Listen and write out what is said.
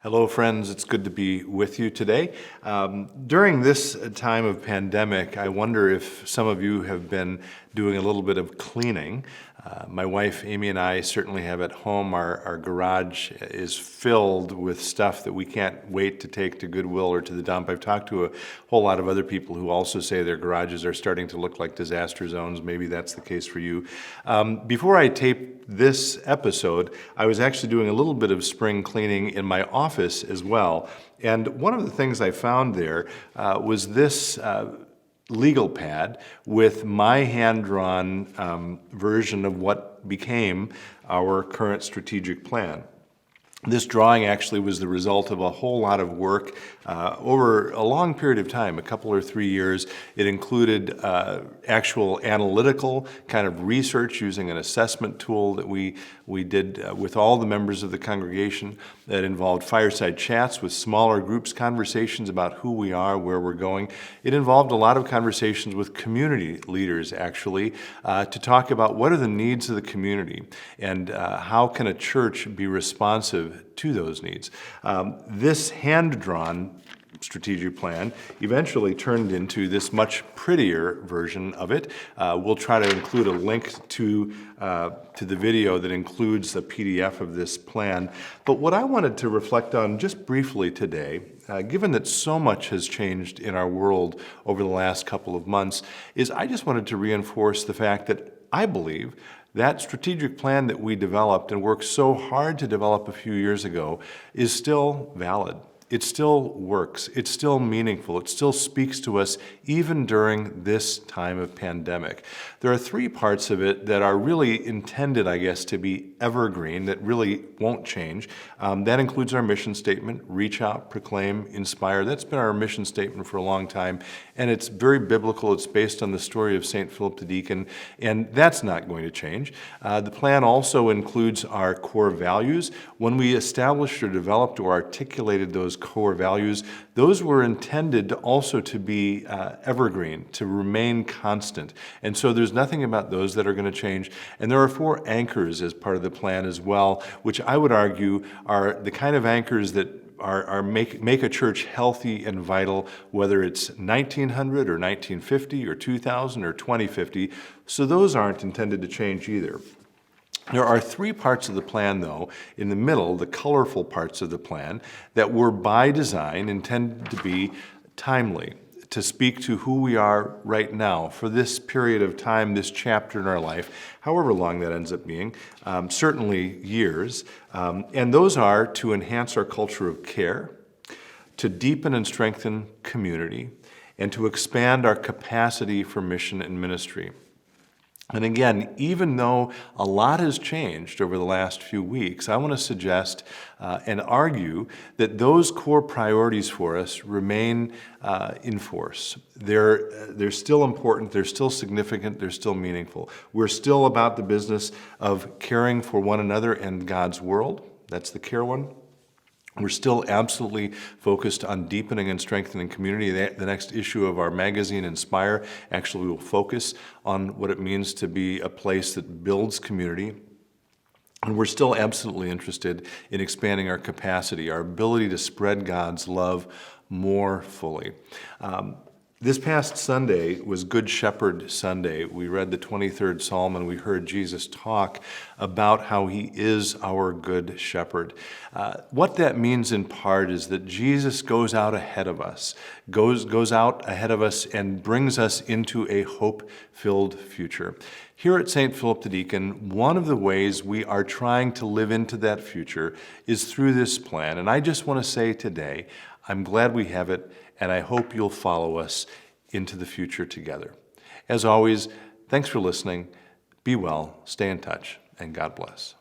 Hello, friends. It's good to be with you today. During this time of pandemic, I wonder if some of you have been doing a little bit of cleaning. My wife, Amy, and I certainly have at home. Our garage is filled with stuff that we can't wait to take to Goodwill or to the dump. I've talked to a whole lot of other people who also say their garages are starting to look like disaster zones. Maybe that's the case for you. Before I taped this episode, I was actually doing a little bit of spring cleaning in my office as well. And one of the things I found there was this legal pad with my hand-drawn version of what became our current strategic plan. This drawing actually was the result of a whole lot of work over a long period of time, a couple or 3 years. It included actual analytical kind of research using an assessment tool that we did with all the members of the congregation. That involved fireside chats with smaller groups, conversations about who we are, where we're going. It involved a lot of conversations with community leaders, actually, to talk about what are the needs of the community and how can a church be responsive to those needs. This hand-drawn strategic plan eventually turned into this much prettier version of it. We'll try to include a link to the video that includes the PDF of this plan. But what I wanted to reflect on just briefly today, given that so much has changed in our world over the last couple of months, is I just wanted to reinforce the fact that I believe that strategic plan that we developed and worked so hard to develop a few years ago is still valid. It still works. It's still meaningful. It still speaks to us even during this time of pandemic. There are 3 parts of it that are really intended, I guess, to be evergreen, that really won't change. That includes our mission statement: reach out, proclaim, inspire. That's been our mission statement for a long time, and it's very biblical. It's based on the story of St. Philip the Deacon, and that's not going to change. The plan also includes our core values. When we established or developed or articulated those core values, those were intended also to be evergreen, to remain constant. And so there's nothing about those that are going to change. And there are 4 anchors as part of the plan as well, which I would argue are the kind of anchors that make a church healthy and vital, whether it's 1900 or 1950 or 2000 or 2050. So those aren't intended to change either. There are 3 parts of the plan, though, in the middle, the colorful parts of the plan, that were by design intended to be timely, to speak to who we are right now for this period of time, this chapter in our life, however long that ends up being, certainly years. And those are to enhance our culture of care, to deepen and strengthen community, and to expand our capacity for mission and ministry. And again, even though a lot has changed over the last few weeks, I want to suggest and argue that those core priorities for us remain in force. They're still important, they're still significant, they're still meaningful. We're still about the business of caring for one another and God's world. That's the care one. We're still absolutely focused on deepening and strengthening community. The next issue of our magazine, Inspire, actually will focus on what it means to be a place that builds community. And we're still absolutely interested in expanding our capacity, our ability to spread God's love more fully. This past Sunday was Good Shepherd Sunday. We read the 23rd Psalm and we heard Jesus talk about how he is our good shepherd. What that means in part is that Jesus goes out ahead of us, goes out ahead of us and brings us into a hope-filled future. Here at St. Philip the Deacon, one of the ways we are trying to live into that future is through this plan. And I just want to say today, I'm glad we have it, and I hope you'll follow us into the future together. As always, thanks for listening. Be well, stay in touch, and God bless.